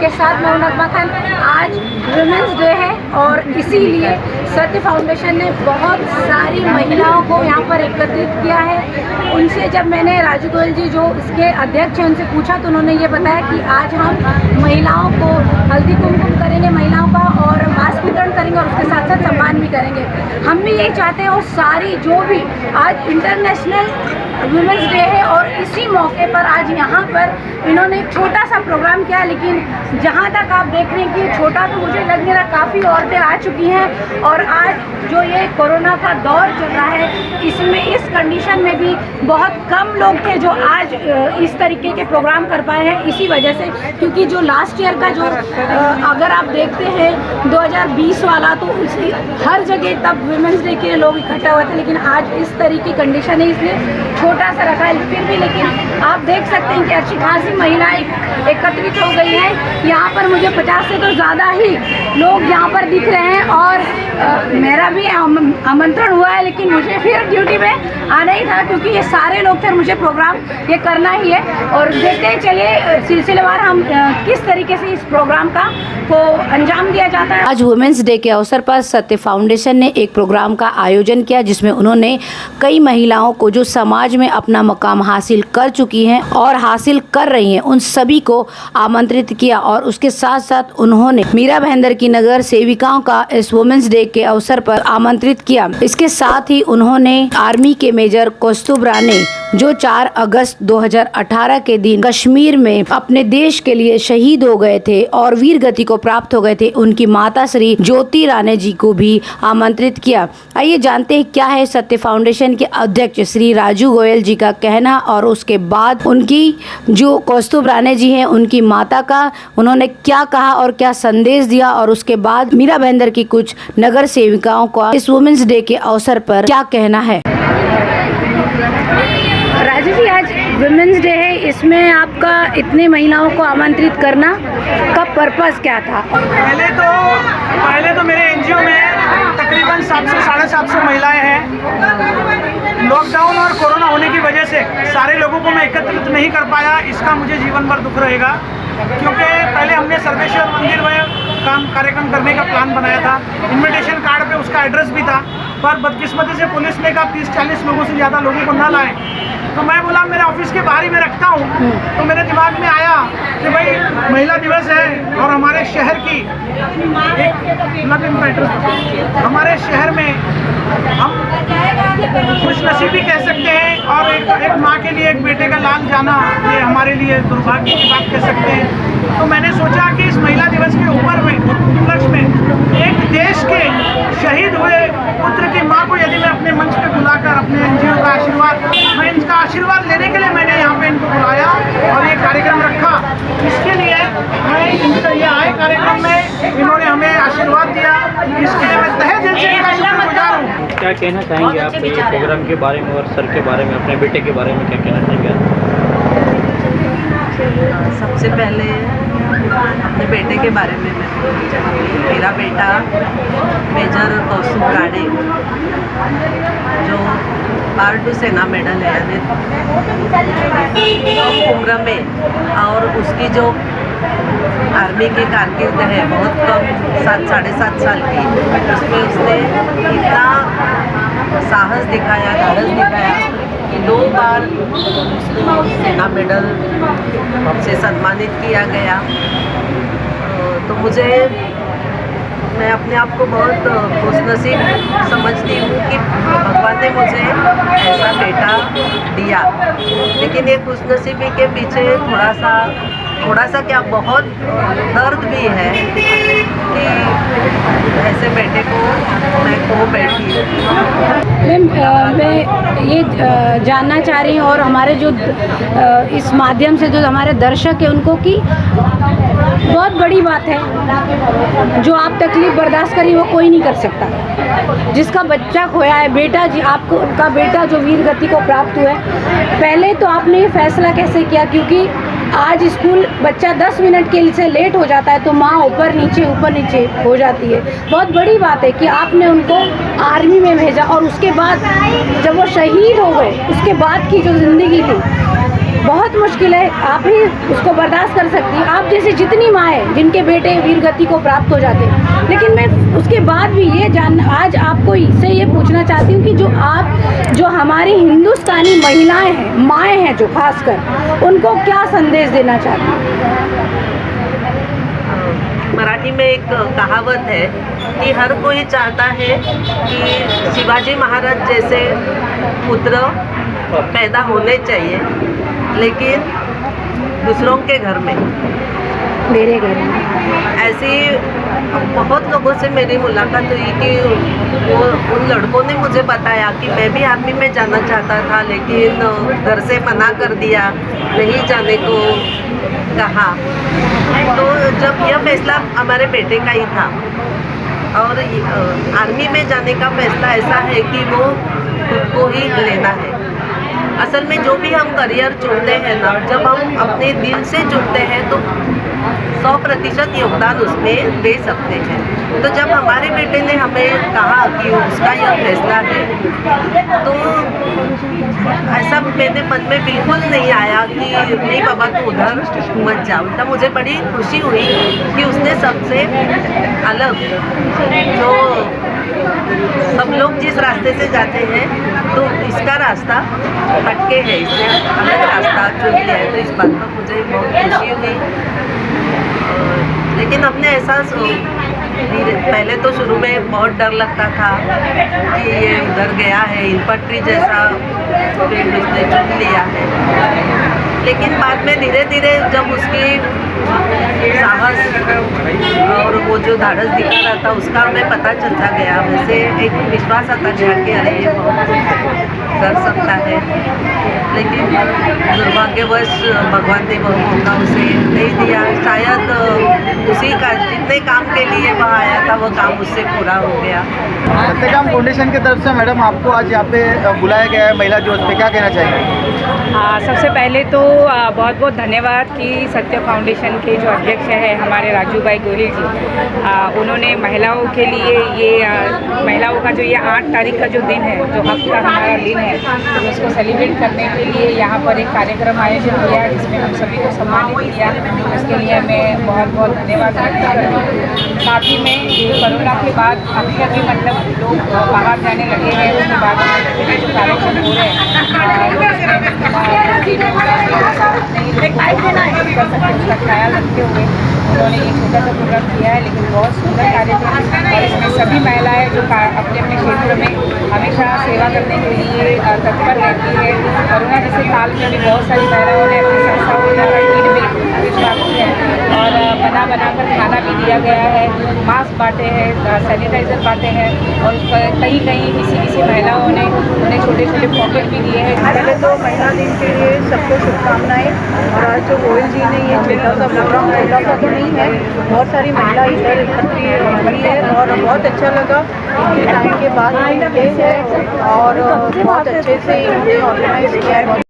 आपके साथ मैं नगमा खान। आज वुमेंस डे है और इसीलिए सत्य फाउंडेशन ने बहुत सारी महिलाओं को यहाँ पर एकत्रित किया है। उनसे जब मैंने राजू गोयल जी जो इसके अध्यक्ष हैं उनसे पूछा तो उन्होंने ये बताया कि आज हम महिलाओं को हल्दी कुमकुम करेंगे महिलाओं का, और मास्क वितरण करेंगे और उसके साथ साथ सम्मान भी करेंगे। हम भी यही चाहते हैं और सारी जो भी आज इंटरनेशनल वुमेंस डे है और इसी मौके पर आज यहाँ पर इन्होंने एक छोटा सा प्रोग्राम किया, लेकिन जहाँ तक आप देख रहे हैं कि छोटा तो मुझे लग नहीं रहा, काफ़ी औरतें आ चुकी हैं। और आज जो ये कोरोना का दौर चल रहा है इसमें इस कंडीशन में भी बहुत कम लोग थे जो आज इस तरीके के प्रोग्राम कर पाए हैं, इसी वजह से। क्योंकि जो लास्ट ईयर का जो अगर आप देखते हैं 2020 वाला, तो उसी हर जगह तब वुमेंस डे के लोग इकट्ठा हुए थे, लेकिन आज इस तरह की कंडीशन है इसलिए छोटा सा रखा है। फिर भी लेकिन आप देख सकते हैं कि अच्छी खासी महिलाएं एकत्रित हो गई हैं। यहाँ पर मुझे 50 से तो ज़्यादा ही लोग यहाँ पर दिख रहे हैं और मेरा भी आमंत्रण हुआ है, लेकिन मुझे फिर ड्यूटी में आना ही था क्योंकि ये सारे लोग थे, मुझे प्रोग्राम ये करना ही है। और देखते हैं चलिए सिलसिलेवार हम किस तरीके से इस प्रोग्राम का को अंजाम दिया जाता है। आज वुमेंस डे के अवसर पर सत्य फाउंडेशन ने एक प्रोग्राम का आयोजन किया जिसमें उन्होंने कई महिलाओं को जो समाज में अपना मकाम हासिल कर चुकी हैं और हासिल कर रही हैं उन सभी को आमंत्रित किया, और उसके साथ साथ उन्होंने मीरा भाईंदर की नगर सेविकाओं का इस वुमेंस डे के अवसर पर आमंत्रित किया। इसके साथ ही उन्होंने आर्मी के मेजर कौस्तुभ राणे जो 4 अगस्त 2018 के दिन कश्मीर में अपने देश के लिए शहीद हो गए थे और वीर गति को प्राप्त हो गए थे, उनकी माता श्री ज्योति राणे जी को भी आमंत्रित किया। आइए जानते हैं क्या है सत्य फाउंडेशन के अध्यक्ष श्री राजू गोयल जी का कहना, और उसके बाद उनकी जो कौस्तुभ राणे जी हैं उनकी माता का उन्होंने क्या कहा और क्या संदेश दिया, और उसके बाद मीरा भाईंदर की कुछ नगर सेविकाओं का इस वुमेंस डे के अवसर पर क्या कहना है। राजू जी, आज वुमेंस डे है, इसमें आपका इतने महिलाओं को आमंत्रित करना का पर्पस क्या था? पहले तो मेरे एनजीओ में तकरीबन 700-750 महिलाएं हैं। लॉकडाउन और कोरोना होने की वजह से सारे लोगों को मैं एकत्रित नहीं कर पाया, इसका मुझे जीवन भर दुख रहेगा। क्योंकि पहले हमने सर्वेश्वर मंदिर में कार्यक्रम करने का प्लान बनाया था, इन्विटेशन कार्ड पे उसका एड्रेस भी था, पर बदकिस्मती से पुलिस ने कहा 30-40 लोगों से ज़्यादा लोगों को ना लाएं। तो मैं बोला मेरे ऑफिस के बाहर ही मैं रखता हूँ। तो मेरे दिमाग में आया कि भाई महिला दिवस है और हमारे शहर की हमारे शहर में हम खुशनसीबी कह सकते हैं, और एक माँ के लिए एक बेटे का लाल जाना ये हमारे लिए दुर्भाग्य की बात कह सकते हैं। तो मैंने सोचा कि इस महिला दिवस के उपलक्ष्य में एक देश के शहीद हुए पुत्र की माँ को यदि मैं अपने मंच पे बुलाकर अपने एनजीओ का आशीर्वाद, मैं इनका आशीर्वाद लेने के लिए मैंने यहाँ पे इनको बुलाया और ये कार्यक्रम रखा। इसके लिए मैं इनका ये आए कार्यक्रम में इन्होंने हमें आशीर्वाद दिया, इसके लिए मैं तहे दिल से इनका शुक्रगुजार हूँ। क्या कहना चाहेंगे आप ये प्रोग्राम के बारे में और सर के बारे में, अपने बेटे के बारे में क्या कहना चाहेंगे आप? सबसे पहले अपने बेटे के बारे में मैं बोलना चाहूँगी। मेरा बेटा मेजर कौस्तुभ राणे जो R2 सेना मेडल है उम्र में, और उसकी जो आर्मी की कारकिर्द है बहुत कम 7-7.5 साल की, उसमें उसने इतना साहस दिखाया, धड़ल्ले दिखाया कि 2 बार उसको सेना मेडल से सम्मानित किया गया। तो मैं अपने आप को बहुत खुशनसीब समझती हूँ कि भगवान ने मुझे ऐसा बेटा दिया। लेकिन ये खुशनसीबी के पीछे थोड़ा सा क्या बहुत दर्द भी है कि ऐसे बेटे को मैं खो बैठी। मैं ये जानना चाह रही हूँ और हमारे जो इस माध्यम से जो हमारे दर्शक हैं उनको कि बहुत बड़ी बात है, जो आप तकलीफ़ बर्दाश्त करी वो कोई नहीं कर सकता। जिसका बच्चा खोया है, बेटा जी आपको उनका बेटा जो वीर गति को प्राप्त हुआ है, पहले तो आपने ये फैसला कैसे किया? क्योंकि आज स्कूल बच्चा 10 मिनट के लिए लेट हो जाता है तो माँ ऊपर नीचे हो जाती है। बहुत बड़ी बात है कि आपने उनको आर्मी में भेजा और उसके बाद जब वो शहीद हो गए उसके बाद की जो ज़िंदगी थी बहुत मुश्किल है, आप ही उसको बर्दाश्त कर सकती हैं। आप जैसे जितनी माएँ जिनके बेटे वीर गति को प्राप्त हो जाते हैं, लेकिन मैं उसके बाद भी ये आज आपको इससे ये पूछना चाहती हूँ कि जो हमारी हिंदुस्तानी महिलाएं हैं, माएँ हैं जो खासकर, उनको क्या संदेश देना चाहती हैं? मराठी में एक कहावत है कि हर कोई चाहता है कि शिवाजी महाराज जैसे पुत्र पैदा होने चाहिए, लेकिन दूसरों के घर में, मेरे घर में ऐसी बहुत लोगों से मेरी मुलाकात हुई कि उन लड़कों ने मुझे बताया कि मैं भी आर्मी में जाना चाहता था, लेकिन घर से मना कर दिया, नहीं जाने को कहा। तो जब यह फैसला हमारे बेटे का ही था, और आर्मी में जाने का फैसला ऐसा है कि वो खुद को ही लेना है। असल में जो भी हम करियर चुनते हैं ना, जब हम अपने दिल से चुनते हैं तो 100% योगदान उसमें दे सकते हैं। तो जब हमारे बेटे ने हमें कहा कि उसका यह फैसला है, तो ऐसा मेरे मन में बिल्कुल नहीं आया कि नहीं बाबा तू उधर मत जा। उल्टा मुझे बड़ी खुशी हुई कि उसने सबसे अलग, जो सब लोग जिस रास्ते से जाते हैं, तो इसका रास्ता हटके है, इसने अलग रास्ता चुन लिया है। तो इस बात पर मुझे बहुत खुशी हुई। लेकिन हमने एहसास पहले तो शुरू में बहुत डर लगता था कि ये उधर गया है, इन्फेंट्री जैसा फील्ड उसने चुन लिया है। लेकिन बाद में धीरे धीरे जब उसकी साहस और वो जो धाड़स दिखा रहा था, उसका हमें पता चलता गया। वैसे एक विश्वास आता गया कि अरे ये बहुत कर सकता है। लेकिन दुर्भाग्यवश भगवान ने वो मौका उसे नहीं दिया। शायद उसी का जितने काम के लिए वह आया था, वो काम उससे पूरा हो गया। सत्यकाम फाउंडेशन की तरफ से मैडम आपको आज यहाँ पे बुलाया गया है महिला दिवस पे, क्या कहना चाहेंगे? सबसे पहले तो बहुत बहुत धन्यवाद कि सत्य फाउंडेशन के जो अध्यक्ष हैं हमारे राजू भाई गोहिल जी, उन्होंने महिलाओं के लिए ये महिलाओं का जो ये 8 तारीख का जो दिन है, जो हक का हमारा दिन है, तो उसको सेलिब्रेट करने के लिए यहाँ पर एक कार्यक्रम आयोजित किया, जिसमें हम सभी को सम्मानित किया। उसके लिए मैं बहुत बहुत धन्यवाद व्यक्त करती हूँ। साथ ही में कोरोना के बाद अभी मतलब लोग बाहर जाने लगे हैं, उसके बाद जो कार्यक्रम हो रहे हैं उसका ख्याल रखते हुए उन्होंने ये छोटा सा प्रोग्राम किया है, लेकिन बहुत सुंदर कार्यक्रम। और इसमें सभी महिलाएं जो अपने अपने क्षेत्र में हमेशा सेवा करने के लिए तत्पर रहती है। कोरोना जैसे काल में भी बहुत सारी महिलाओं ने अपनी संस्थाओं द्वारा किट भी भिजवा दी है, और बना कर खाना भी दिया गया है, मास्क बांटे हैं, सैनिटाइज़र बांटे हैं, और उस पर कहीं किसी महिलाओं ने उन्हें छोटे छोटे पॉकेट भी दिए हैं। पहले तो महिला दिन के लिए सबको शुभकामनाएं। और आज जो गोयल जी ने ये छोटा सा प्रोग्राम, छोटा सा तो नहीं है, बहुत सारी महिला इधर एकत्रित हुई है, और बहुत अच्छा लगा इनके टाइम के बाद ये है, और बहुत अच्छे से इन्होंने ऑर्गेनाइज किया है।